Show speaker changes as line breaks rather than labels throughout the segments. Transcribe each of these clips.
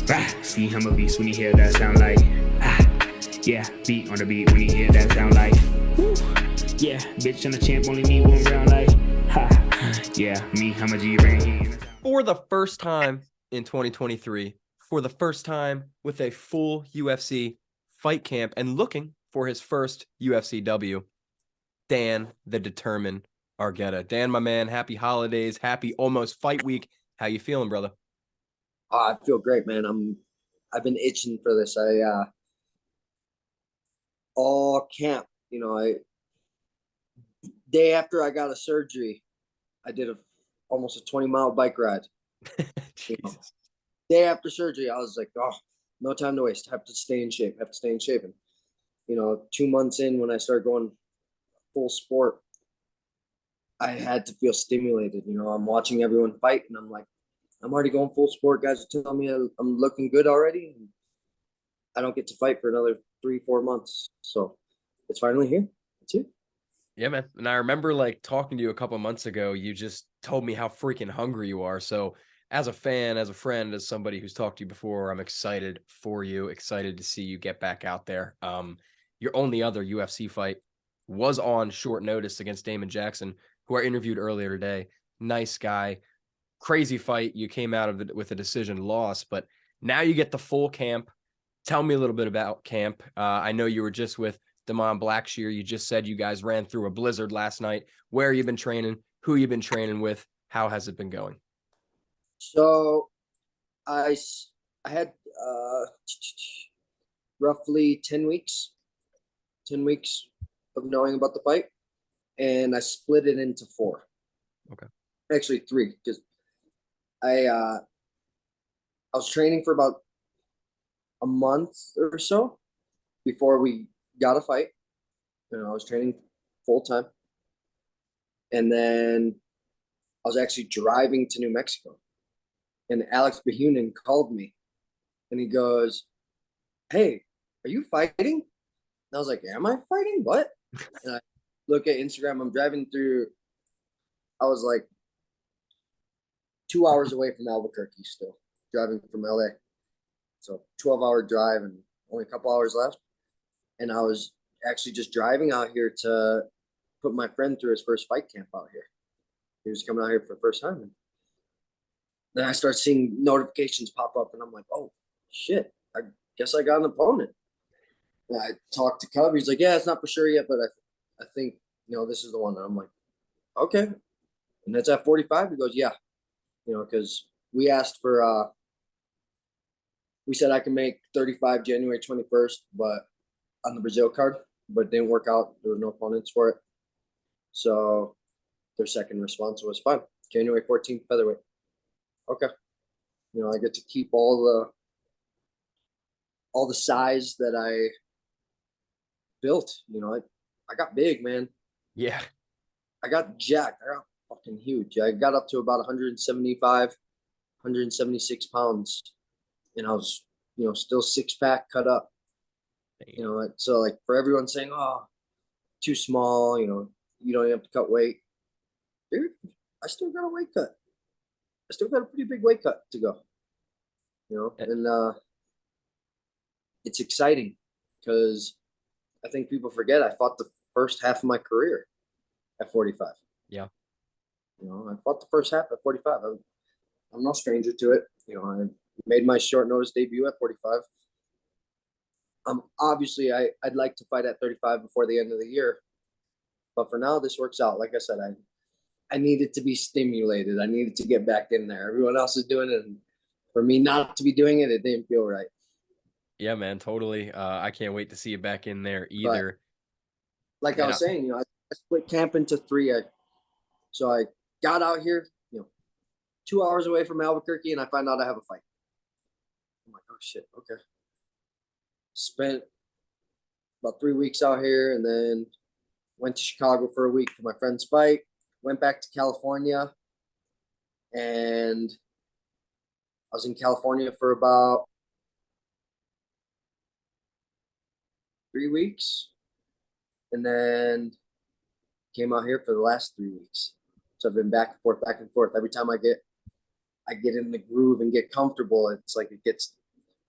See him a beast when he hear that sound like yeah, beat on the beat when he hear that sound like woo. Yeah, bitch on the champ only need one round like yeah, me, I'm a G-Ring.
For the first time in 2023, for the first time with a full UFC fight camp and looking for his first UFC W, Dan the Determined Argueta. Dan, my man, happy holidays, happy almost fight week. How you feeling, brother?
I feel great, man. I've been itching for this. All camp, day after I got a surgery, I did almost a 20-mile bike ride.
Jesus.
Day after surgery, I was like, oh, no time to waste. I have to stay in shape. And 2 months in, when I started going full sport, I had to feel stimulated. I'm watching everyone fight, and I'm like, I'm already going full sport. Guys are telling me I'm looking good already, and I don't get to fight for another 3-4 months. So it's finally here. That's it.
Yeah, man. And I remember talking to you a couple months ago, you just told me how freaking hungry you are. So as a fan, as a friend, as somebody who's talked to you before, I'm excited for you, excited to see you get back out there. Your only other UFC fight was on short notice against Damon Jackson, who I interviewed earlier today. Nice guy, crazy fight. You came out of it with a decision loss, but now you get the full camp. Tell me a little bit about camp. I know you were just with Damon Blackshear. You just said you guys ran through a blizzard last night. Where you been training? Who you been training with? How has it been going?
So I had roughly 10 weeks of knowing about the fight, and I split it into 4.
Okay.
Actually 3, because I was training for about a month or so before we got a fight. I was training full time, and then I was actually driving to New Mexico, and Alex Behunin called me, and he goes, "Hey, are you fighting?" And I was like, "Am I fighting? What?" And I look at Instagram. I'm driving through. I was like 2 hours away from Albuquerque, still driving from LA. So 12-hour drive and only a couple hours left. And I was actually just driving out here to put my friend through his first fight camp out here. He was coming out here for the first time. And then I start seeing notifications pop up, and I'm like, oh, shit, I guess I got an opponent. And I talked to Cub. He's like, yeah, it's not for sure yet, but I think, this is the one. And I'm like, okay. And that's at 45. He goes, yeah. Because we asked for we said I can make 35 January 21st, but on the Brazil card, but it didn't work out. There were no opponents for it. So their second response was fine. January 14th, Featherweight. Okay. I get to keep all the size that I built. I got big, man.
Yeah.
I got jacked. I got fucking huge. I got up to about 175, 176 pounds. And I was, still 6-pack cut up. So for everyone saying, oh, too small, you don't have to cut weight. Dude, I still got a weight cut. I still got a pretty big weight cut to go. And it's exciting because I think people forget I fought the first half of my career at 45.
Yeah.
I fought the first half at 45. I'm no stranger to it. I made my short notice debut at 45. Obviously, I'd like to fight at 35 before the end of the year. But for now, this works out. Like I said, I needed to be stimulated. I needed to get back in there. Everyone else is doing it. And for me not to be doing it, it didn't feel right.
Yeah, man, totally. I can't wait to see you back in there either.
But like I was saying, I split camp into 3. So I got out here, 2 hours away from Albuquerque, and I find out I have a fight. I'm like, oh, shit, okay. Spent about 3 weeks out here, and then went to Chicago for a week for my friend's fight. Went back to California, and I was in California for about 3 weeks, and then came out here for the last 3 weeks. So I've been back and forth. Every time I get in the groove and get comfortable, it's like it gets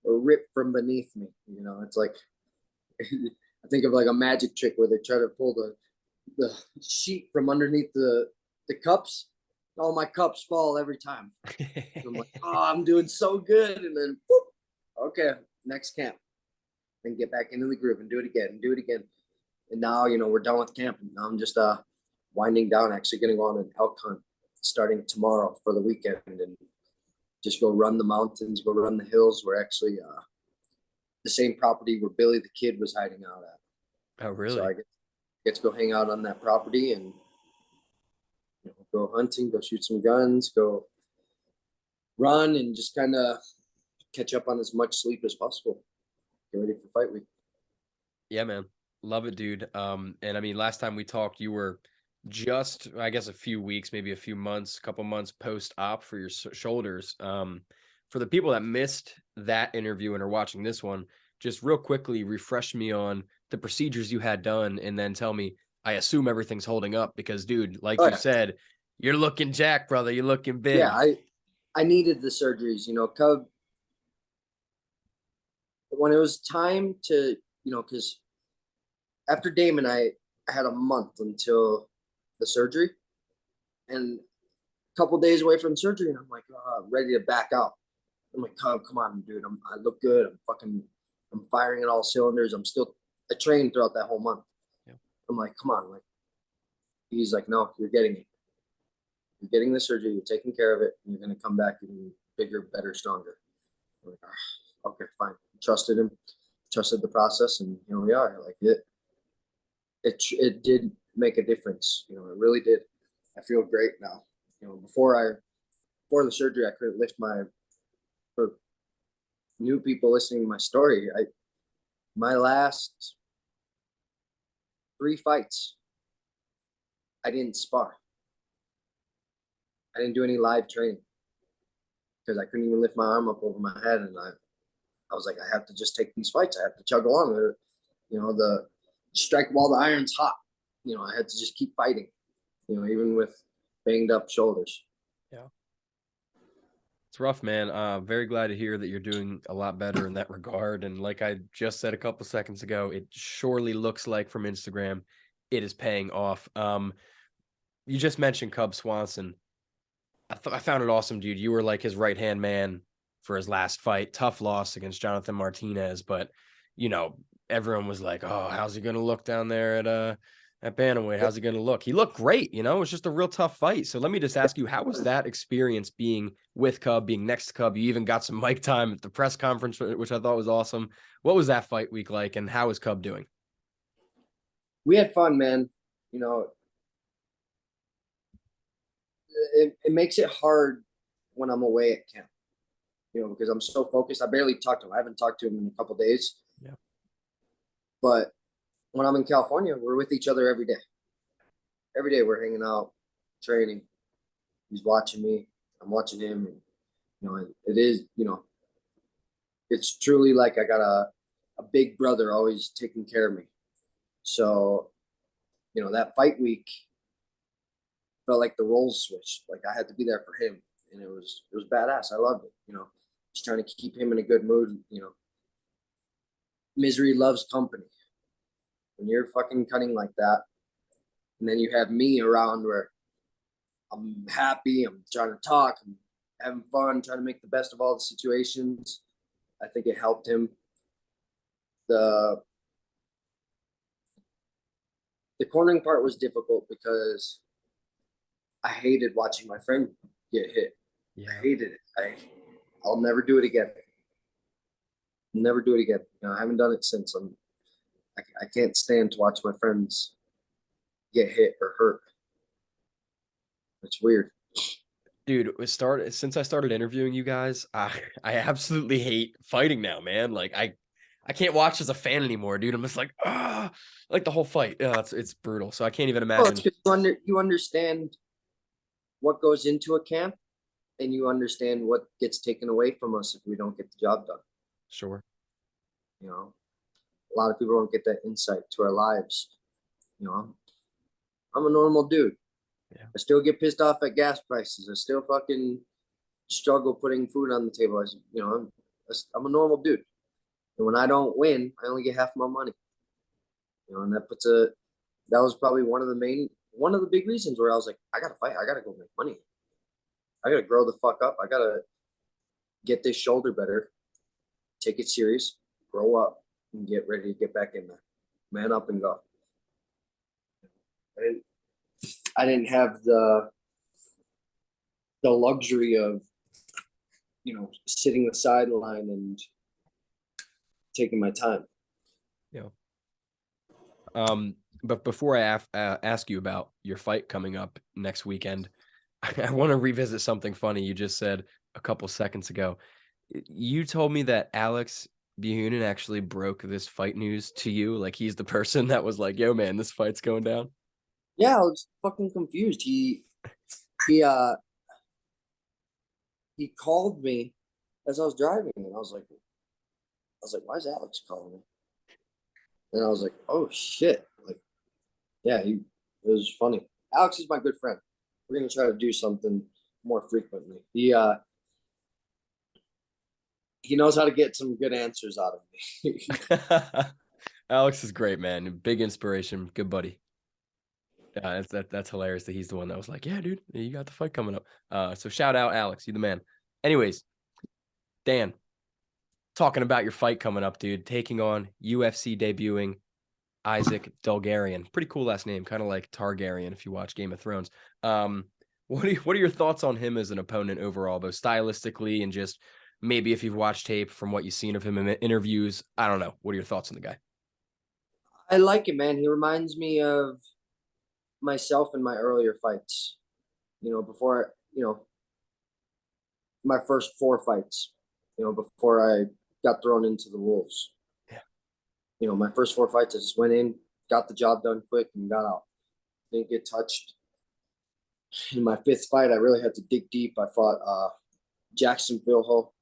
ripped from beneath me. You know, it's like I think of like a magic trick where they try to pull the sheet from underneath the cups. All my cups fall every time. So I'm like, oh, I'm doing so good, and then whoop, okay, next camp, and get back into the groove and do it again and do it again. And now, you know, we're done with camp. And now I'm just winding down, actually going to go on an elk hunt starting tomorrow for the weekend, and just go run the mountains, go run the hills. We're actually the same property where Billy the Kid was hiding out at.
Oh, really?
So I get to go hang out on that property and, you know, go hunting, go shoot some guns, go run, and just kind of catch up on as much sleep as possible. Get ready for fight week.
Yeah, man. Love it, dude. And I mean, last time we talked, you were just, I guess, a few weeks, maybe a few months, couple months post-op for your shoulders. For the people that missed that interview and are watching this one, just real quickly refresh me on the procedures you had done, and then tell me, I assume everything's holding up because, dude, like you said, you're looking jacked, brother. You're looking big.
Yeah, I needed the surgeries, you know, Cub. When it was time to, you know, because after Damon, I had a month until the surgery, and a couple days away from surgery, and I'm like, ready to back out. I'm like, Cub, come on, dude. I look good. I'm firing at all cylinders. I trained throughout that whole month.
Yeah.
I'm like, come on. Like, he's like, no, you're getting it. You're getting the surgery. You're taking care of it. And you're going to come back even bigger, better, stronger. I'm like, okay, fine. Trusted him, trusted the process, and here we are. Like it did make a difference. You know, it really did. I feel great now. You know, before the surgery, I couldn't lift for new people listening to my story. My last 3 fights, I didn't spar. I didn't do any live training because I couldn't even lift my arm up over my head, and I was like, I have to just take these fights. I have to chug along. You know, the strike while the iron's hot. You know, I had to just keep fighting, you know, even with banged up shoulders.
Yeah. It's rough, man. Very glad to hear that you're doing a lot better in that regard. And like I just said a couple seconds ago, it surely looks like from Instagram, it is paying off. You just mentioned Cub Swanson. I found it awesome, dude. You were like his right-hand man for his last fight. Tough loss against Jonathan Martinez, but you know, everyone was like, "Oh, how's he gonna look down there at bantamweight? How's he gonna look?" He looked great, you know. It was just a real tough fight. So let me just ask you, how was that experience being with Cub, being next to Cub? You even got some mic time at the press conference, which I thought was awesome. What was that fight week like, and how is Cub doing?
We had fun, man. You know, it makes it hard when I'm away at camp, you know, because I'm so focused. I barely talk to him. I haven't talked to him in a couple of days.
Yeah.
But when I'm in California, we're with each other every day. Every day we're hanging out, training. He's watching me. I'm watching him. And, you know, it is, you know, it's truly like I got a big brother always taking care of me. So, you know, that fight week felt like the roles switched. Like I had to be there for him, and it was badass. I loved it. You know, just trying to keep him in a good mood. You know, misery loves company. When you're fucking cutting like that, and then you have me around where I'm happy, I'm trying to talk, I'm having fun, trying to make the best of all the situations. I think it helped him. The cornering part was difficult because I hated watching my friend get hit.
Yeah.
I hated it. I'll never do it again. Never do it again. You know, I haven't done it since. I can't stand to watch my friends get hit or hurt. It's weird.
Dude, since I started interviewing you guys, I absolutely hate fighting now, man. Like I can't watch as a fan anymore, dude. I'm just like, like the whole fight. It's brutal. So I can't even
Well,
imagine.
it's because you understand what goes into a camp, and you understand what gets taken away from us if we don't get the job done.
Sure.
You know, a lot of people don't get that insight to our lives. You know, I'm a normal dude.
Yeah.
I still get pissed off at gas prices. I still fucking struggle putting food on the table. You know, I'm a normal dude. And when I don't win, I only get half my money. And that was probably one of the big reasons where I was like, I gotta fight. I gotta go make money. I gotta grow the fuck up. I gotta get this shoulder better, take it serious, grow up, and get ready to get back in there. Man up and go. I didn't have the luxury of, sitting the sideline and taking my time.
Yeah. But before I ask you about your fight coming up next weekend, I want to revisit something funny you just said a couple seconds ago. You told me that Alex Buchanan actually broke this fight news to you. Like, he's the person that was like, yo, man, this fight's going down.
Yeah, I was fucking confused. He called me as I was driving, and I was like, why is Alex calling me? And I was like, oh shit. Like, yeah, it was funny. Alex is my good friend. We're gonna try to do something more frequently. He knows how to get some good answers out of me.
Alex is great, man. Big inspiration. Good buddy. Yeah, that's hilarious that he's the one that was like, yeah, dude, you got the fight coming up. So shout out, Alex. You the man. Anyways, Dan, talking about your fight coming up, dude, taking on UFC debuting Isaac Dulgarian. Pretty cool last name, kind of like Targaryen if you watch Game of Thrones. What are your thoughts on him as an opponent overall, both stylistically and just maybe if you've watched tape from what you've seen of him in interviews? I don't know. What are your thoughts on the guy?
I like him, man. He reminds me of myself in my earlier fights. Before, my first 4 fights, before I got thrown into the wolves. Yeah. My first 4 fights, I just went in, got the job done quick, and got out. Didn't get touched. In my 5th fight, I really had to dig deep. I fought Jackson Filho,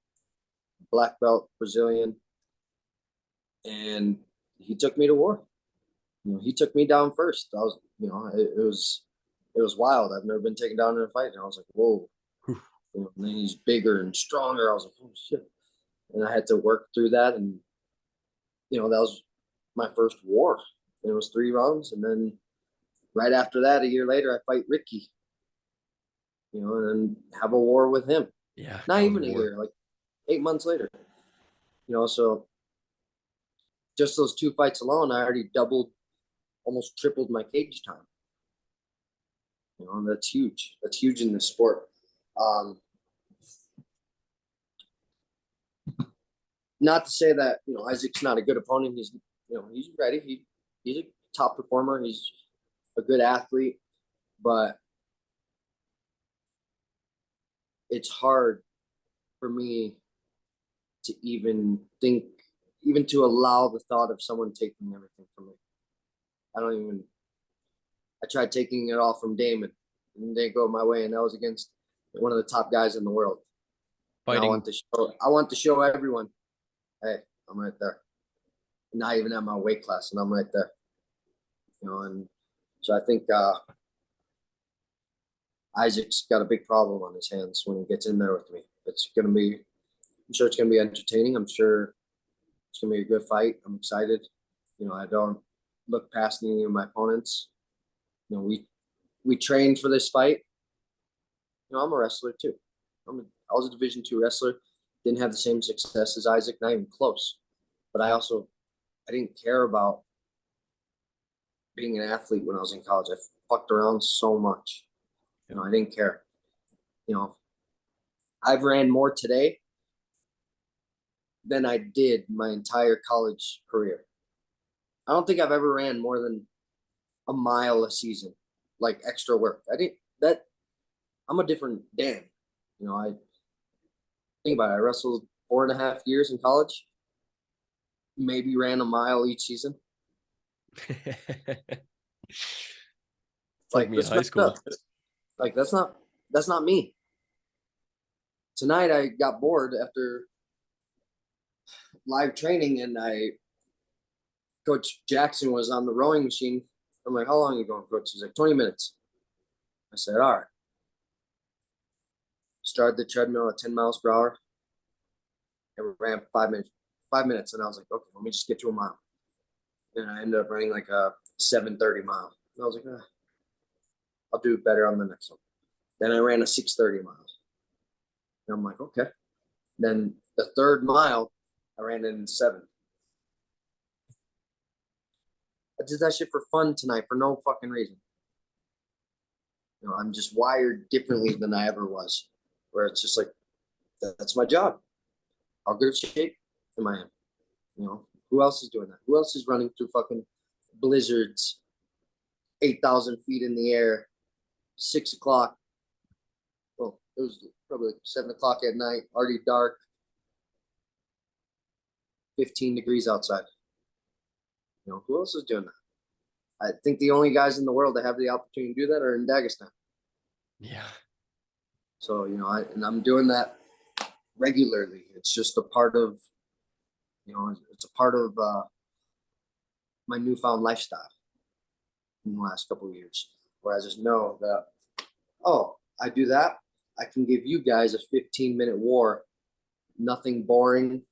black belt Brazilian, and he took me to war. He took me down first. I was, it was wild. I've never been taken down in a fight, and I was like, whoa. And then he's bigger and stronger. I was like, oh shit. And I had to work through that, and that was my first war. And it was 3 rounds, and then right after that, a year later, I fight Ricky. And then have a war with him.
Yeah.
Not even a year, like 8 months later. So just those 2 fights alone, I already almost tripled my cage time. That's huge. That's huge in this sport. Not to say that, Isaac's not a good opponent. He's ready. He's a top performer. He's a good athlete, but it's hard for me to even to allow the thought of someone taking everything from me. I tried taking it all from Damon, and it didn't go my way, and that was against one of the top guys in the world. I want to show everyone, hey, I'm right there. Not even at my weight class, and I'm right there. And so I think Isaac's got a big problem on his hands when he gets in there with me. I'm sure it's gonna be entertaining. I'm sure it's gonna be a good fight. I'm excited. I don't look past any of my opponents. We trained for this fight. I'm a wrestler too. I was a Division II wrestler. Didn't have the same success as Isaac, not even close. But I didn't care about being an athlete when I was in college. I fucked around so much. I didn't care. I've ran more today than I did my entire college career. I don't think I've ever ran more than a mile a season, like extra work. I'm a different Dan. I think about it. I wrestled 4.5 years in college, maybe ran a mile each season.
It's like me in high school.
Like that's not me. Tonight I got bored after live training, and Coach Jackson was on the rowing machine. I'm like, how long are you going, Coach? He's like, 20 minutes. I said, all right. Started the treadmill at 10 miles per hour, and ran 5 minutes, and I was like, okay, let me just get to a mile. And I ended up running like a 7:30 mile. And I was like, I'll do better on the next one. Then I ran a 6:30 mile. And I'm like, okay. Then the third mile, I ran it in 7. I did that shit for fun tonight for no fucking reason. I'm just wired differently than I ever was, where it's just like, that's my job. How good of shape am I in? Who else is doing that? Who else is running through fucking blizzards, 8,000 feet in the air, 6 o'clock? Well, it was probably 7 o'clock at night, already dark, 15 degrees outside. Who else is doing that? I think the only guys in the world that have the opportunity to do that are in Dagestan.
Yeah.
So, I'm doing that regularly. It's just a part of, it's a part of my newfound lifestyle in the last couple of years, where I just know that, I do that. I can give you guys a 15-minute war, nothing boring,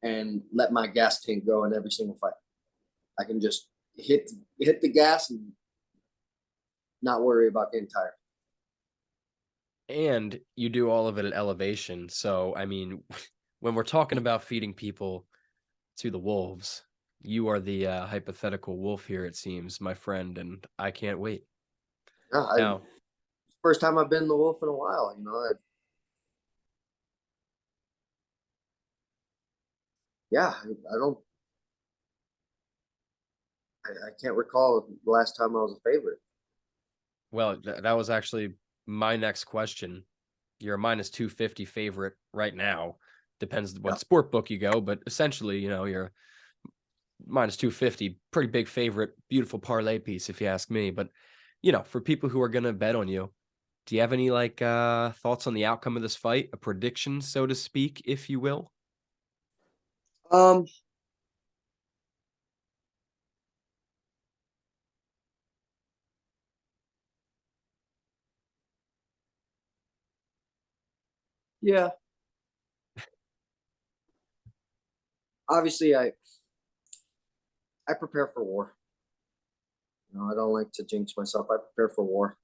and let my gas tank go in every single fight. I can just hit the gas and not worry about getting tired.
And you do all of it at elevation. So, I mean, when we're talking about feeding people to the wolves, you are the hypothetical wolf here, it seems, my friend, and I can't wait. Now,
First time I've been the wolf in a while, I can't recall the last time I was a favorite.
well, that was actually my next question. You're a minus 250 favorite right now. Depends what sport book you go, but essentially, you're minus 250, pretty big favorite, beautiful parlay piece, if you ask me. But, for people who are going to bet on you, do you have any thoughts on the outcome of this fight? A prediction, so to speak, if you will?
Yeah. Obviously, I prepare for war. I don't like to jinx myself. I prepare for war.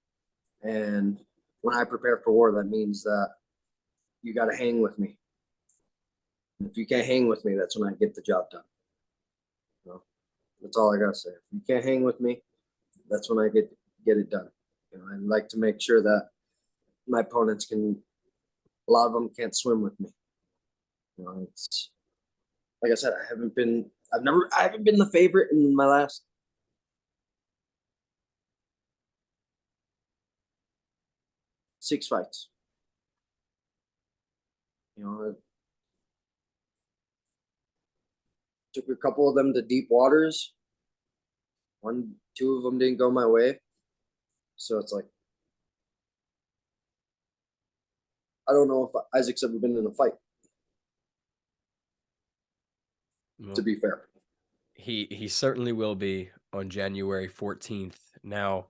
And when I prepare for war, that means that you got to hang with me. And if you can't hang with me, that's when I get the job done. That's all I got to say. If you can't hang with me, that's when I get it done. I like to make sure that my opponents a lot of them can't swim with me. It's like I said, I haven't been the favorite in my last 6 fights. I took a couple of them to deep waters. 2 of them didn't go my way. So it's like, I don't know if Isaac's ever been in a fight.
Well,
to be fair,
he certainly will be on January 14th. Now,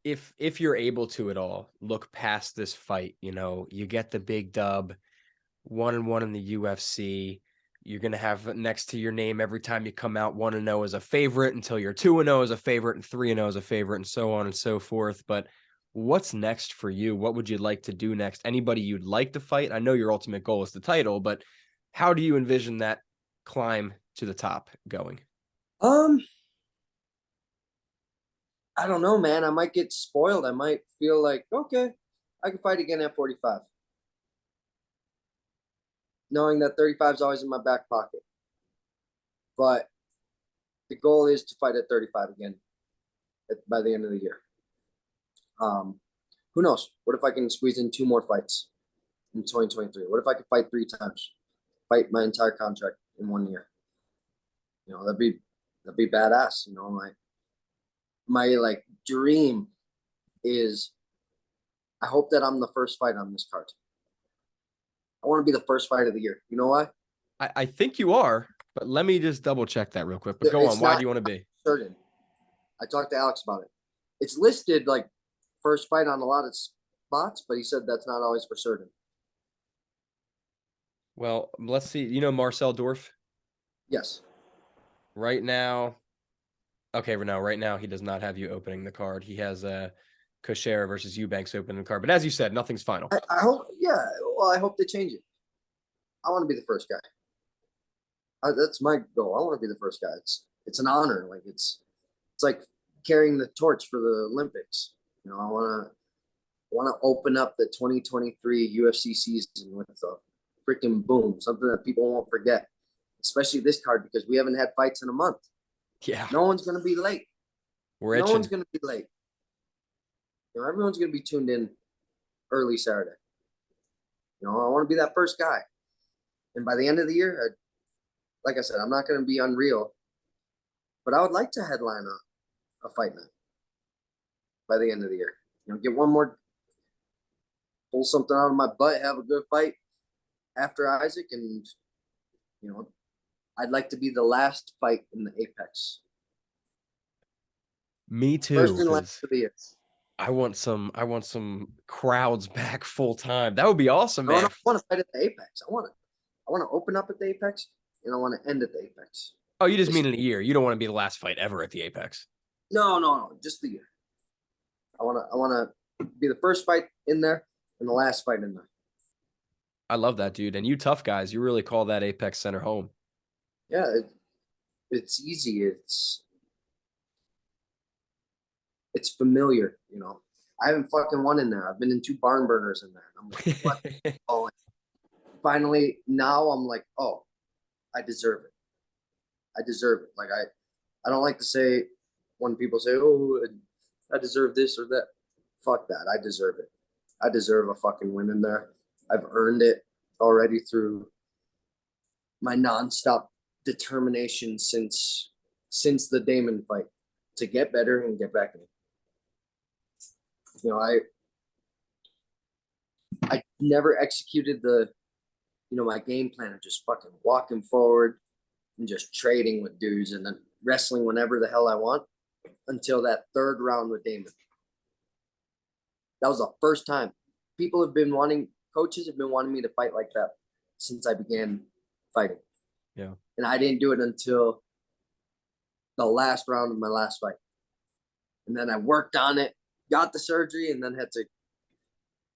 if you're able to at all look past this fight, you get the big dub, 1-1 in the UFC. You're going to have next to your name every time you come out 1-0 as a favorite until you're 2-0 as a favorite and 3-0 as a favorite and so on and so forth. But what's next for you? What would you like to do next? Anybody you'd like to fight? I know your ultimate goal is the title, but how do you envision that climb to the top going?
I don't know, man. I might get spoiled. I might feel like, okay, I can fight again at 45. Knowing that 35 is always in my back pocket. But the goal is to fight at 35 again by the end of the year. Who knows? What if I can squeeze in 2 more fights in 2023? What if I could fight 3 times? Fight my entire contract in 1 year. That'd be badass. My like dream is, I hope that I'm the first fight on this card. I want to be the first fight of the year. You know why?
I think you are, but let me just double check that real quick. But go on. Why do you want to be?
Certain. I talked to Alex about it. It's listed like first fight on a lot of spots, but he said that's not always for certain.
Well, let's see. You know Marcel Dorf?
Yes.
Right now, okay, right now he does not have you opening the card. He has Kushera versus Eubanks opening the card. But as you said, nothing's final.
I hope, yeah. Well, I hope they change it. I want to be the first guy. That's my goal. I want to be the first guy. It's an honor. Like it's like carrying the torch for the Olympics. You know, I want to open up the 2023 UFC season with a freaking boom, something that people won't forget, especially this card because we haven't had fights in a month.
Yeah,
No one's gonna be late.
we're
No
itching.
one's gonna be late. You know, everyone's gonna be tuned in early Saturday. You know, I want to be that first guy, and by the end of the year, like I said, I'm not gonna be unreal, but I would like to headline a fight night by the end of the year. You know, get one more, pull something out of my butt, have a good fight after Isaac, and you know, I'd like to be the last fight in the Apex.
Me too.
First and last of the year.
I want some crowds back full time. That would be awesome, man.
I want to fight at the Apex. I want to open up at the Apex, and I want to end at the Apex.
Oh, you just mean in a year. You don't want to be the last fight ever at the Apex.
No, just the year. I want to be the first fight in there and the last fight in there.
I love that, dude. And you tough guys, you really call that Apex Center home.
Yeah, it's easy. It's familiar, you know. I haven't fucking won in there. I've been in 2 barn burners in there. And I'm like, what? Oh, finally, now I'm like, oh, I deserve it. I deserve it. Like I don't like to say when people say, oh, I deserve this or that. Fuck that. I deserve it. I deserve a fucking win in there. I've earned it already through my nonstop determination since the Damon fight to get better and get back in. You know, I never executed my game plan of just fucking walking forward and just trading with dudes and then wrestling whenever the hell I want until that 3rd round with Damon. That was the first time. Coaches have been wanting me to fight like that since I began fighting.
Yeah.
And I didn't do it until the last round of my last fight. And then I worked on it, got the surgery, and then had to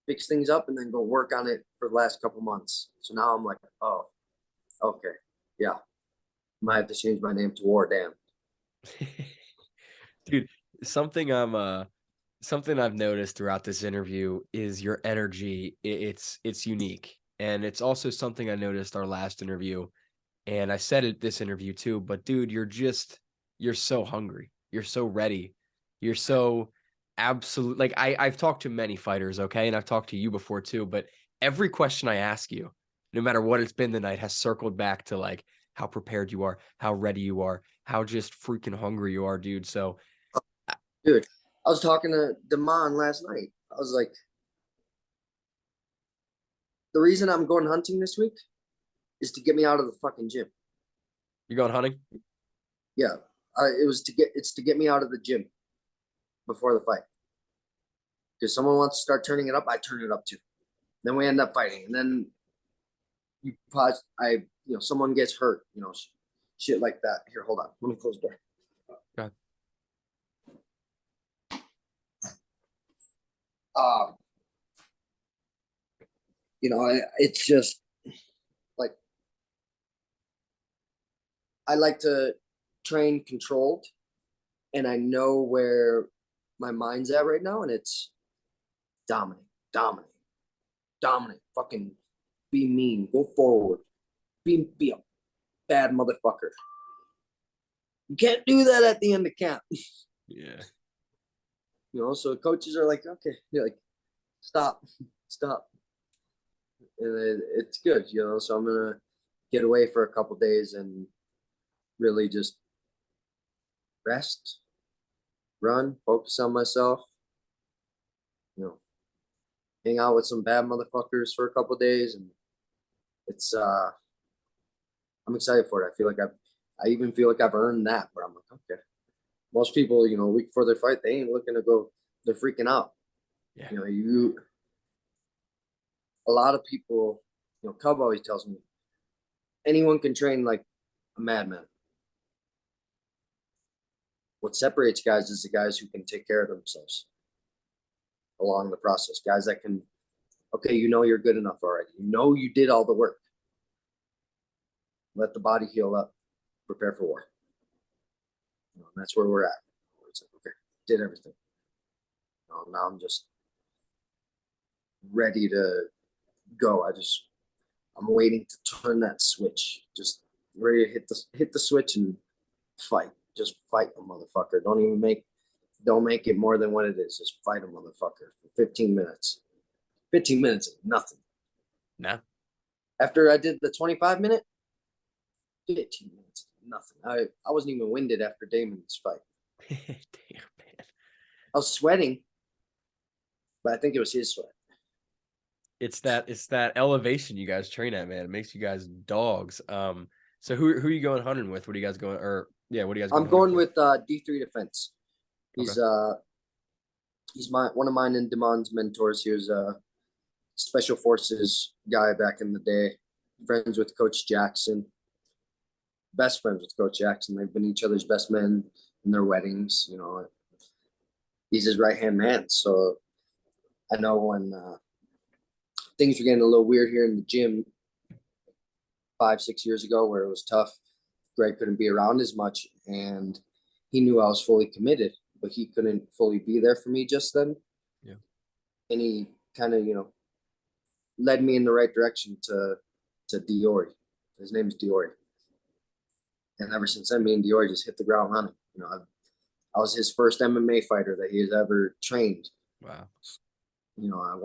fix things up and then go work on it for the last couple months. So now I'm like, oh, okay. Yeah. Might have to change my name to War Damn.
Dude, something I've noticed throughout this interview is your energy. It's unique. And it's also something I noticed our last interview. And I said it this interview too, but dude, you're so hungry. You're so ready. You're so absolute. Like I've talked to many fighters, okay? And I've talked to you before too, but every question I ask you, no matter what it's been the night, has circled back to like how prepared you are, how ready you are, how just freaking hungry you are, dude. So
dude, I was talking to Damon last night. I was like, the reason I'm going hunting this week is to get me out of the fucking gym.
you going hunting?
Yeah. It's to get me out of the gym before the fight. Because someone wants to start turning it up, I turn it up too. Then we end up fighting. And then someone gets hurt, shit like that. Here, hold on. Let me close the door.
God.
It's just like I like to train controlled, and I know where my mind's at right now, and it's dominate, fucking be mean, go forward, be a bad motherfucker. You can't do that at the end of camp.
Yeah.
So coaches are like, okay, you're like, stop. And it's good, so I'm going to get away for a couple days and really just rest, run, focus on myself, hang out with some bad motherfuckers for a couple days. And it's, I'm excited for it. I even feel like I've earned that, where I'm like, okay. Most people, a week before their fight, they ain't looking to go, they're freaking out.
Yeah.
A lot of people, Cub always tells me, anyone can train like a madman. What separates guys is the guys who can take care of themselves along the process. Guys that can, okay, you know you're good enough already. You know you did all the work. Let the body heal up. Prepare for war. You know, and that's where we're at. It's like, okay, did everything. Now I'm just ready to go. I'm waiting to turn that switch. Just ready to hit the switch and fight. Just fight a motherfucker. Don't make it more than what it is. Just fight a motherfucker for 15 minutes. 15 minutes is nothing.
Nah.
After I did the 25-minute, 15 minutes, nothing. I wasn't even winded after Damon's fight.
Damn, man.
I was sweating, but I think it was his sweat.
It's that elevation you guys train at, man. It makes you guys dogs. So who are you going hunting with? What are you guys going? Or yeah, what are you guys?
I'm going with D3 Defense. He's
Okay.
He's one of mine and Damon's mentors. He was a special forces guy back in the day. Friends with Coach Jackson. Best friends with Coach Jackson. They've been each other's best men in their weddings. You know, he's his right-hand man. So I know when things were getting a little weird here in the gym 5-6 years ago, where it was tough, Greg couldn't be around as much, and he knew I was fully committed, but he couldn't fully be there for me just then.
Yeah.
And he kind of, led me in the right direction to Diori. His name is Diori. And ever since then, me and Diori just hit the ground running. I was his first MMA fighter that he has ever trained.
Wow.
I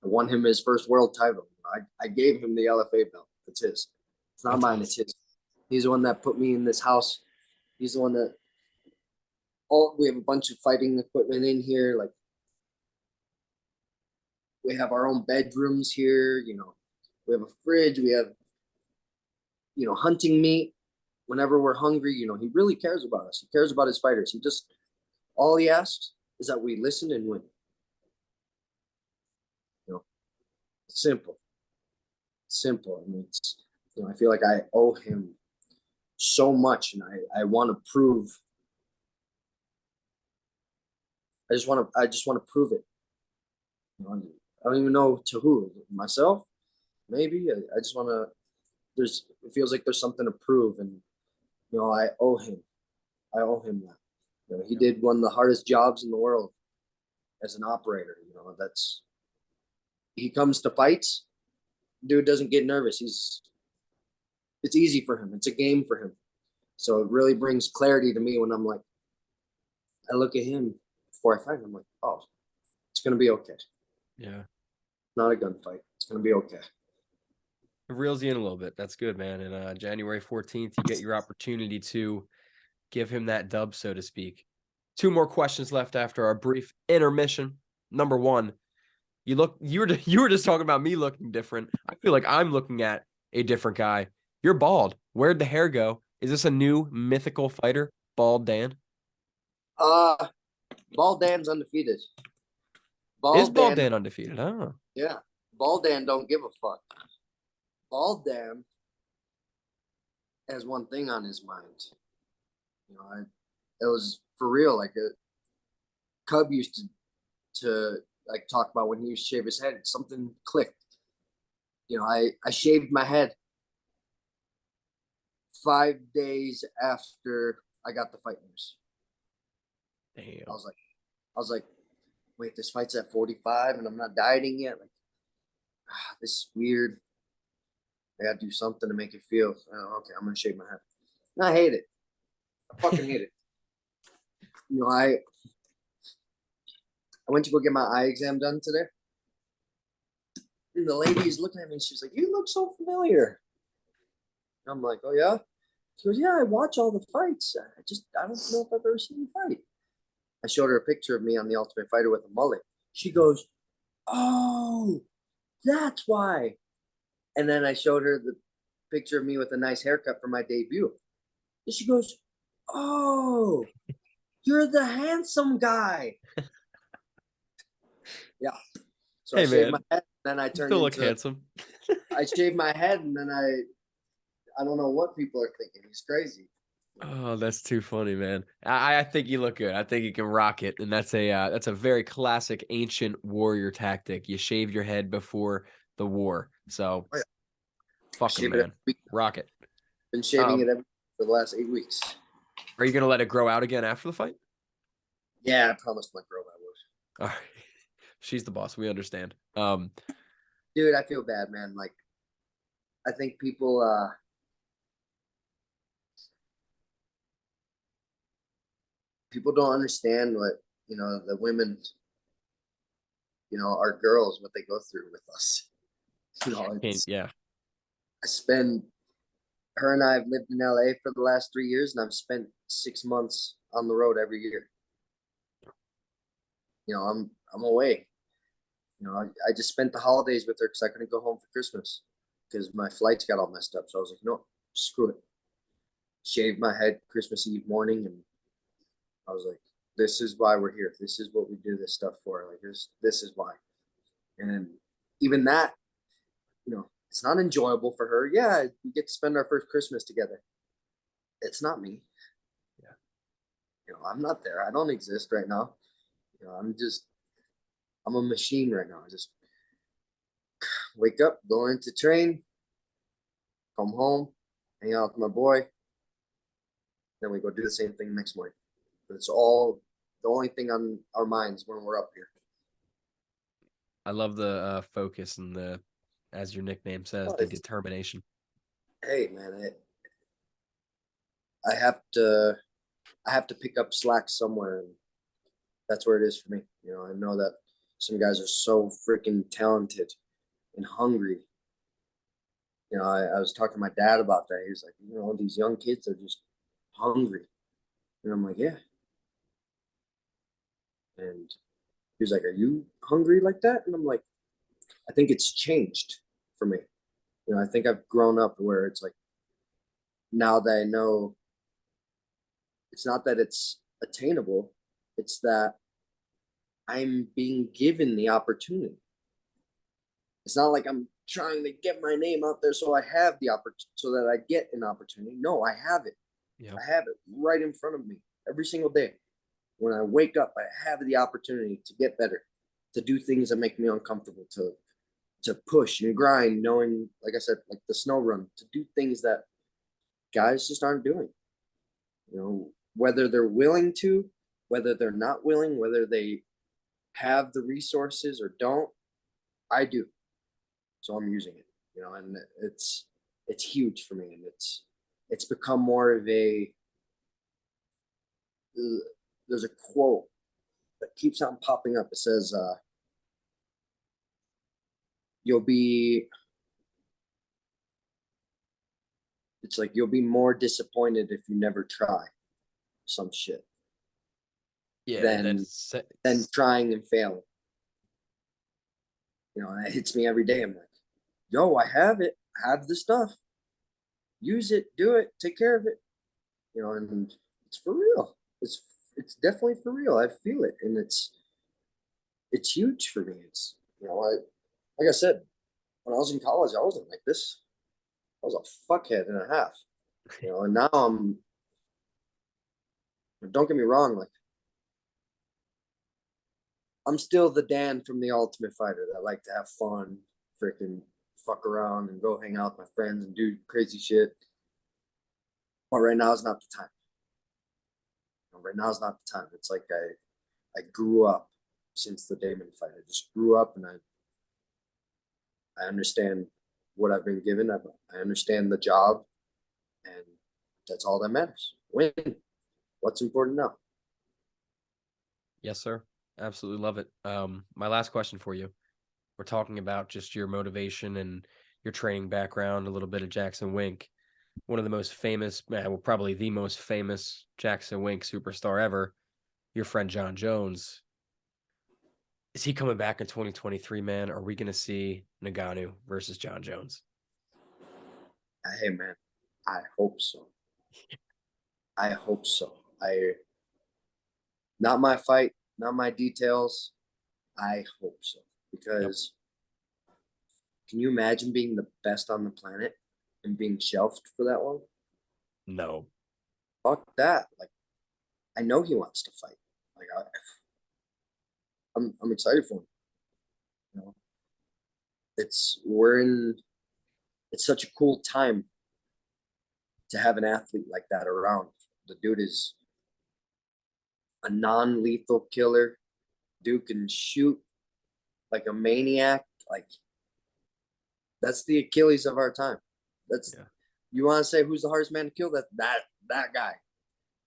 won him his first world title. I gave him the LFA belt. It's his. It's not mine. It's his. He's the one that put me in this house. He's the one that. We have a bunch of fighting equipment in here. Like, we have our own bedrooms here. We have a fridge. We have, hunting meat. Whenever we're hungry, he really cares about us. He cares about his fighters. All he asks is that we listen and win. Simple. I mean, I feel like I owe him so much, and I want to prove. I just want to prove it. I don't even know to who. Myself, maybe. I just want to. It feels like there's something to prove, and I owe him. I owe him that. He did one of the hardest jobs in the world as an operator. He comes to fights. Dude doesn't get nervous. It's easy for him. It's a game for him. So it really brings clarity to me when I'm like, I look at him before I fight him. I'm like, oh, it's going to be okay.
Yeah.
Not a gunfight. It's going to be okay.
It reels you in a little bit. That's good, man. And January 14th, you get your opportunity to give him that dub, so to speak. 2 more questions left after our brief intermission. Number 1, you were just talking about me looking different. I feel like I'm looking at a different guy. You're bald. Where'd the hair go? Is this a new mythical fighter, Bald Dan?
Bald Dan's undefeated.
Is Bald Dan undefeated? Oh.
Yeah. Bald Dan don't give a fuck. Bald Dan has one thing on his mind. It was for real. Like Cub used to like talk about when he used to shave his head. Something clicked. I shaved my head 5 days after I got the fight news.
Damn.
I was like, wait, this fight's at 45 and I'm not dieting yet. Like, this is weird. I gotta do something to make it feel. Okay, I'm gonna shave my head. And I hate it. I fucking hate it. I went to go get my eye exam done today. And the lady is looking at me and she's like, you look so familiar. And I'm like, oh yeah? She goes, yeah, I watch all the fights. I don't know if I've ever seen you fight. I showed her a picture of me on The Ultimate Fighter with a mullet. She goes, oh, that's why. And then I showed her the picture of me with a nice haircut for my debut. And she goes, oh, you're the handsome guy. Yeah. So
hey,
I shaved my head, and then I turned
still look handsome.
I shaved my head, and then I don't know what people are thinking. He's crazy.
Oh, that's too funny, man. I think you look good. I think you can rock it, and that's a very classic ancient warrior tactic. You shave your head before the war. So,
Oh, yeah.
fuck 'em,
Shave it
man.
every week.
Rock it.
Been shaving it for the last 8 weeks.
Are you gonna let it grow out again after the fight?
Yeah, I promised my girl I would.
All right. She's the boss. We understand.
Dude, I feel bad, man. Like, I think people don't understand what, the women, our girls, what they go through with us.
Yeah.
Her and I have lived in LA for the last 3 years, and I've spent 6 months on the road every year. I'm away. I just spent the holidays with her because I couldn't go home for Christmas because my flights got all messed up. So I was like, no, screw it. Shaved my head Christmas Eve morning, and I was like, this is why we're here. This is what we do this stuff for. Like, this is why. And even that, it's not enjoyable for her. Yeah, we get to spend our first Christmas together. It's not me.
Yeah.
I'm not there. I don't exist right now. I'm a machine right now. I just wake up, go into train, come home, hang out with my boy. Then we go do the same thing next morning. It's all the only thing on our minds when we're up here.
I love the focus and the, as your nickname says, the determination.
Hey, man, I have to pick up slack somewhere, and that's where it is for me. I know that some guys are so freaking talented and hungry. I was talking to my dad about that. He was like, these young kids are just hungry. And I'm like, yeah. And he was like, are you hungry like that? And I'm like, I think it's changed for me. I think I've grown up where it's like, now that I know it's not that it's attainable, it's that I'm being given the opportunity. It's not like I'm trying to get my name out there so I have the opportunity, so that I get an opportunity. No, I have it.
Yep.
I have it right in front of me every single day. When I wake up, I have the opportunity to get better, to do things that make me uncomfortable, to push and grind, knowing, like I said, like the snow run, to do things that guys just aren't doing. Whether they're willing to, whether they're not willing, whether they have the resources or don't, I do. So I'm using it, and it's huge for me, and it's become more of a. There's a quote that keeps on popping up. It says, "You'll be." It's like you'll be more disappointed if you never try some shit.
Yeah,
than trying and failing. And it hits me every day. I'm like, yo, I have it. I have the stuff. Use it. Do it. Take care of it. And it's for real. It's definitely for real. I feel it, and it's huge for me. It's like I said, when I was in college, I wasn't like this. I was a fuckhead and a half. And now don't get me wrong, like I'm still the Dan from The Ultimate Fighter that like to have fun, freaking fuck around and go hang out with my friends and do crazy shit. But right now is not the time. Right now is not the time. It's like I grew up since the Damon fight. I just grew up, and I understand what I've been given. I understand the job, and that's all that matters. Win. What's important now?
Yes, sir. Absolutely love it. My last question for you. We're talking about just your motivation and your training background, a little bit of Jackson Wink. One of the most famous, probably the most famous Jackson Wink superstar ever, your friend John Jones. Is he coming back in 2023, man? Are we going to see Ngannou versus John Jones?
Hey, man, I hope so. I hope so. Not my fight, not my details. I hope so, because can you imagine being the best on the planet and being shelved for that long.
No.
Fuck that. Like, I know he wants to fight. Like, I'm excited for him. You know, it's such a cool time to have an athlete like that around. The dude is a non-lethal killer. Dude can shoot like a maniac. Like, that's the Achilles of our time. You want to say who's the hardest man to kill? That guy.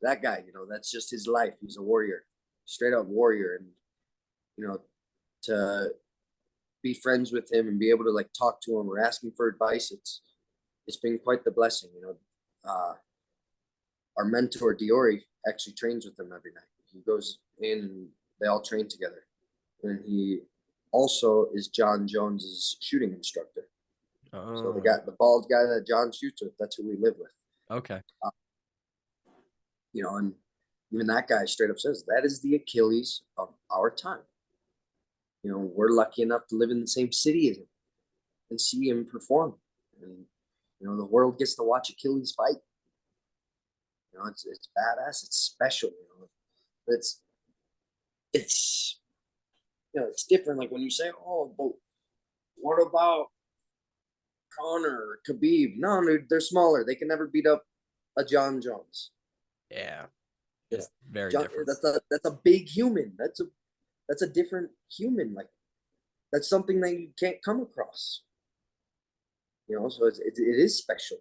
That guy, you know, that's just his life. He's a warrior, straight up warrior. And, you know, to be friends with him and be able to like talk to him or ask him for advice, it's been quite the blessing. You know, our mentor Diori actually trains with him every night. He goes in and they all train together. And he also is John Jones's shooting instructor. So the bald guy that John shoots with, that's who we live with.
Okay.
You know, and even that guy straight up says that is the Achilles of our time. You know, we're lucky enough to live in the same city as him and see him perform. And, you know, the world gets to watch Achilles fight. You know, it's badass. It's special. You know, it's you know, it's different. Like when you say, oh, but what about Conor or Khabib? No, they're smaller. They can never beat up a John Jones.
Yeah. It's very
John,
different.
That's a big human. That's a different human. Like, that's something that you can't come across. You know, so it is special.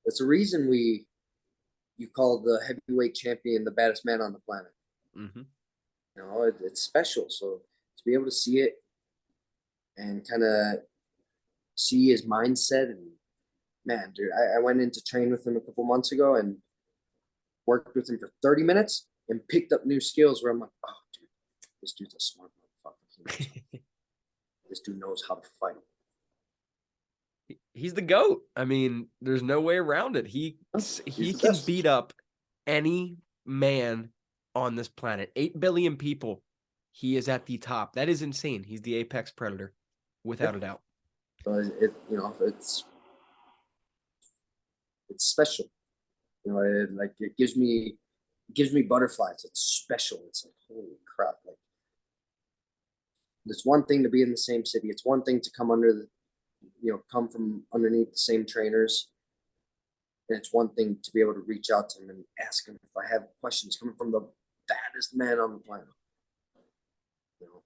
That's the reason you call the heavyweight champion the baddest man on the planet.
Mm-hmm.
You know, it's special. So to be able to see it and kind of see his mindset, and man, dude, I went in to train with him a couple months ago and worked with him for 30 minutes and picked up new skills where I'm like, oh, dude, this dude's a smart motherfucker. This dude knows how to fight.
He's the GOAT. I mean, there's no way around it. He can beat up any man on this planet. 8 billion people. He is at the top. That is insane. He's the apex predator, without a doubt.
So you know, it's special. You know, it gives me butterflies. It's special. It's like, holy crap. Like, it's one thing to be in the same city. It's one thing to come from underneath the same trainers. And it's one thing to be able to reach out to him and ask him if I have questions coming from the baddest man on the planet. You know?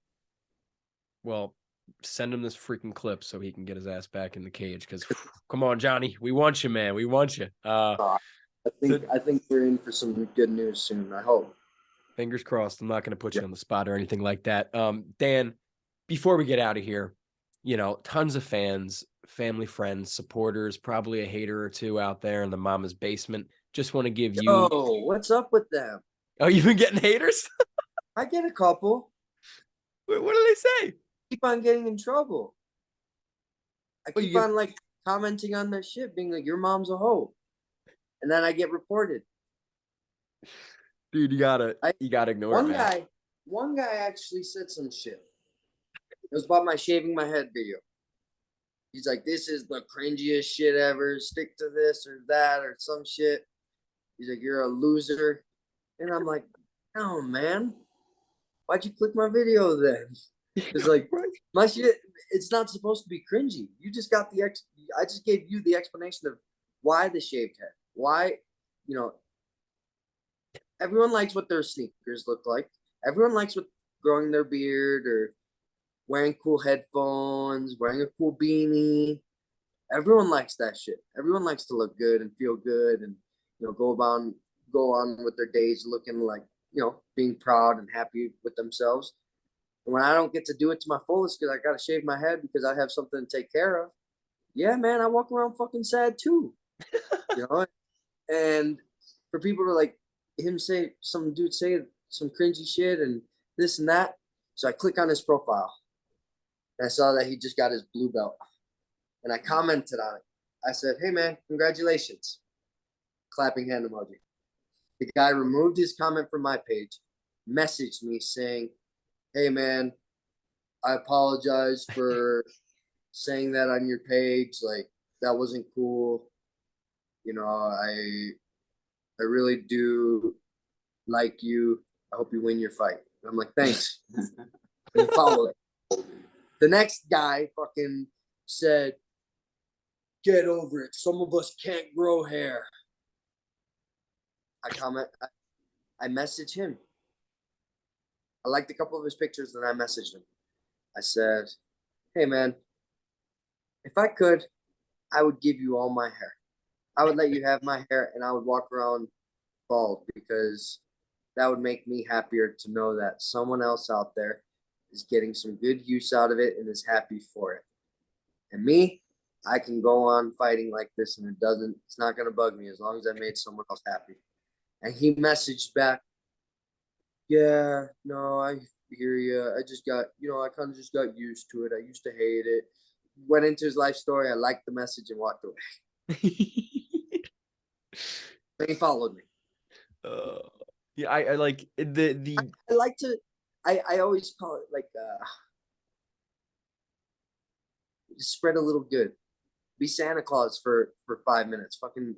Well, send him this freaking clip so he can get his ass back in the cage. Because come on, Johnny, we want you, man. We want you.
I think we're in for some good news soon. I hope.
Fingers crossed. I'm not going to put you on the spot or anything like that. Dan, before we get out of here, you know, tons of fans, family, friends, supporters, probably a hater or two out there in the mama's basement. Just want to give you.
Oh, what's up with them?
Oh, you've been getting haters?
I get a couple.
What do they say?
Keep on getting in trouble. I keep on like commenting on their shit, being like, your mom's a hoe. And then I get reported.
Dude, you gotta ignore it, man.
One guy actually said some shit. It was about my shaving my head video. He's like, this is the cringiest shit ever. Stick to this or that or some shit. He's like, you're a loser. And I'm like, no, man. Why'd you click my video then? It's like, my shit, it's not supposed to be cringy. You just got I just gave you the explanation of why the shaved head. Why, you know, everyone likes what their sneakers look like. Everyone likes what growing their beard or wearing cool headphones, wearing a cool beanie. Everyone likes that shit. Everyone likes to look good and feel good and, you know, go on with their days looking like, you know, being proud and happy with themselves. And when I don't get to do it to my fullest because I got to shave my head because I have something to take care of, yeah, man, I walk around fucking sad too. You know? And for people to like him say, some dude say some cringy shit and this and that. So I click on his profile and I saw that he just got his blue belt. And I commented on it. I said, hey man, congratulations. Clapping hand emoji. The guy removed his comment from my page, messaged me saying, hey man, I apologize for saying that on your page. Like, that wasn't cool. I really do like you. I hope you win your fight. And I'm like, thanks. And he followed. The next guy fucking said, get over it. Some of us can't grow hair. I messaged him. I liked a couple of his pictures, and I messaged him. I said, hey, man, if I could, I would give you all my hair. I would let you have my hair, and I would walk around bald because that would make me happier to know that someone else out there is getting some good use out of it and is happy for it. And me, I can go on fighting like this, and it's not going to bug me as long as I made someone else happy. And he messaged back, yeah, no, I hear you. I just got, I kind of just got used to it. I used to hate it. Went into his life story. I liked the message and walked away. Then he followed me.
Yeah, I like the.
I like to. I always call it like spread a little good. Be Santa Claus for 5 minutes. Fucking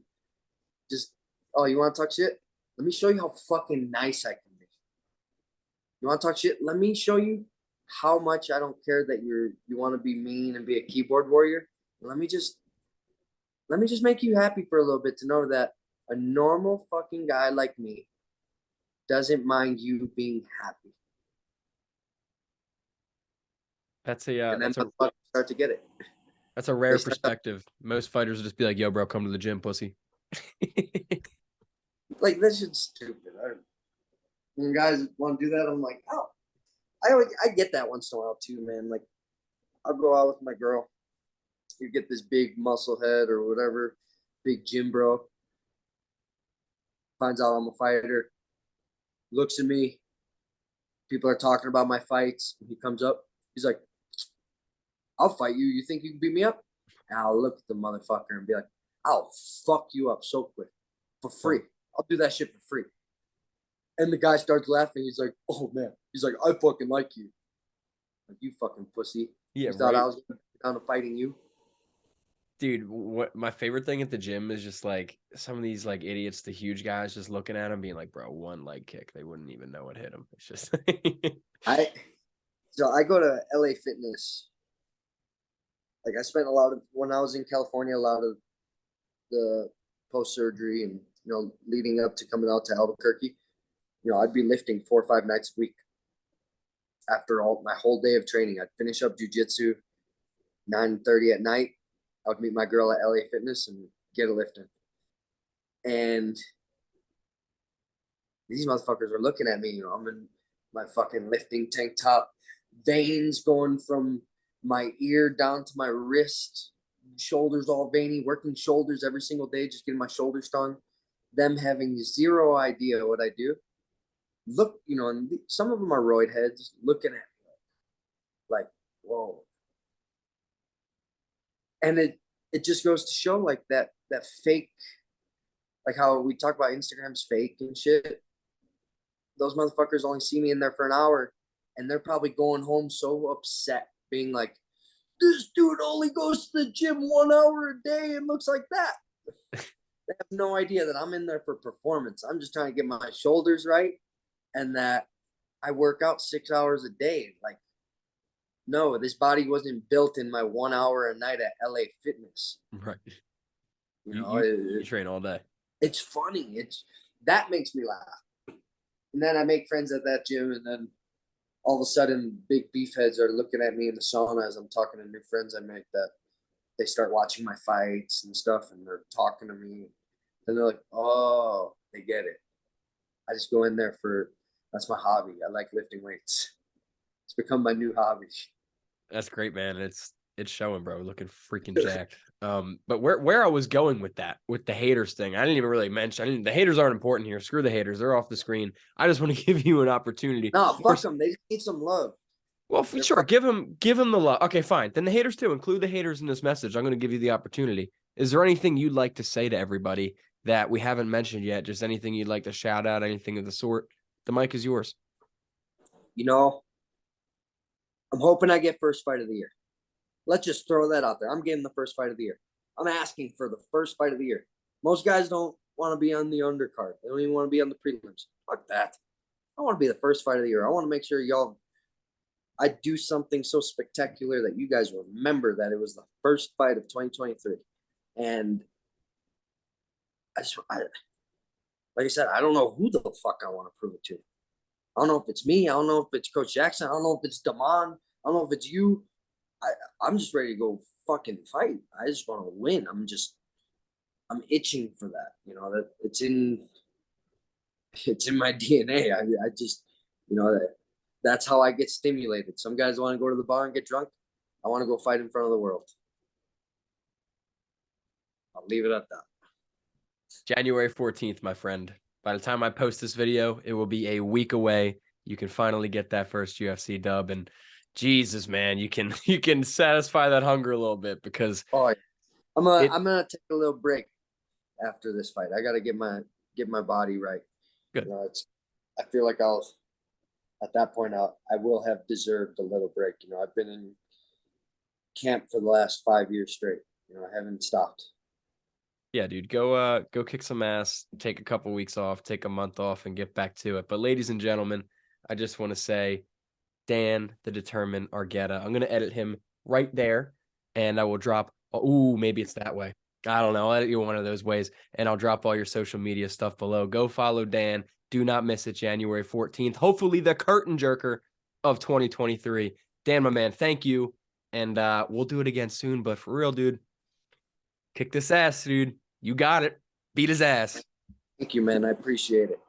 just. Oh, you want to talk shit? Let me show you how fucking nice I can be. You want to talk shit? Let me show you how much I don't care that you want to be mean and be a keyboard warrior. Let me just make you happy for a little bit to know that a normal fucking guy like me doesn't mind you being happy.
That's a
And then
that's a
start to get it.
that's a rare perspective. Most fighters will just be like, "Yo, bro, come to the gym, pussy."
Like, this shit's stupid. When guys want to do that, I'm like, oh, I get that once in a while too, man. Like, I'll go out with my girl. You get this big muscle head or whatever, big gym bro. Finds out I'm a fighter. Looks at me. People are talking about my fights. He comes up. He's like, I'll fight you. You think you can beat me up? And I'll look at the motherfucker and be like, I'll fuck you up so quick for free. I'll do that shit for free. And the guy starts laughing. He's like, oh, man. He's like, I fucking like you. Like, you fucking pussy.
Yeah,
you thought I was down to fighting you?
Dude, what my favorite thing at the gym is just like some of these like idiots, the huge guys, just looking at him, being like, "Bro, one leg kick, they wouldn't even know what hit him." It's just
So I go to LA Fitness. Like, I spent a lot of when I was in California, a lot of the post surgery and leading up to coming out to Albuquerque. I'd be lifting 4 or 5 nights a week. After my whole day of training, I'd finish up jujitsu 9:30 at night. I would meet my girl at LA Fitness and get a lifting. And these motherfuckers are looking at me. I'm in my fucking lifting tank top, veins going from my ear down to my wrist, shoulders all veiny, working shoulders every single day, just getting my shoulders strong. Them having zero idea what I do. Look, and some of them are roid heads looking at me like, whoa. And it just goes to show like that fake, like how we talk about Instagram's fake and shit. Those motherfuckers only see me in there for an hour, and they're probably going home so upset, being like, this dude only goes to the gym 1 hour a day and looks like that. They have no idea that I'm in there for performance. I'm just trying to get my shoulders right, and that I work out 6 hours a day. Like, no, this body wasn't built in my 1 hour a night at LA Fitness.
right.
You
train all day.
It's funny. That makes me laugh. And then I make friends at that gym, and then all of a sudden, big beef heads are looking at me in the sauna as I'm talking to new friends I make, that they start watching my fights and stuff, and they're talking to me. And they're like, oh, they get it. I just go in there that's my hobby. I like lifting weights. It's become my new hobby.
That's great, man. It's showing, bro. Looking freaking jacked. But where I was going with the haters thing, I didn't even really mention. The haters aren't important here. Screw the haters. They're off the screen. I just want to give you an opportunity.
No, fuck them. They just need some love.
Well, sure. Give them the love. Okay, fine. Then the haters too. Include the haters in this message. I'm going to give you the opportunity. Is there anything you'd like to say to everybody that we haven't mentioned yet? Just anything you'd like to shout out, anything of the sort? The mic is yours.
I'm hoping I get first fight of the year. Let's just throw that out there. I'm getting the first fight of the year. I'm asking for the first fight of the year. Most guys don't want to be on the undercard. They don't even want to be on the prelims. Fuck that. I want to be the first fight of the year. I want to make sure I do something so spectacular that you guys remember that it was the first fight of 2023. And like I said, I don't know who the fuck I want to prove it to. I don't know if it's me. I don't know if it's Coach Jackson. I don't know if it's Damon. I don't know if it's you. I'm just ready to go fucking fight. I just want to win. I'm itching for that. You know, that it's in my DNA. I just, you know, that's how I get stimulated. Some guys want to go to the bar and get drunk. I want to go fight in front of the world. I'll leave it at that.
January 14th, my friend. By the time I post this video, it will be a week away. You can finally get that first UFC dub, and Jesus, man, you can satisfy that hunger a little bit because
I'm gonna take a little break after this fight. I gotta get my body right.
Good.
You know, I feel like at that point I will have deserved a little break. You know, I've been in camp for the last 5 years straight. You know, I haven't stopped.
Yeah, dude, go kick some ass, take a couple weeks off, take a month off, and get back to it. But ladies and gentlemen, I just want to say, Dan, the determined Argueta. I'm gonna edit him right there, and I will drop. Ooh, maybe it's that way. I don't know. I'll edit you one of those ways, and I'll drop all your social media stuff below. Go follow Dan. Do not miss it, January 14th. Hopefully, the curtain jerker of 2023. Dan, my man, thank you, and we'll do it again soon. But for real, dude, kick this ass, dude. You got it. Beat his ass.
Thank you, man. I appreciate it.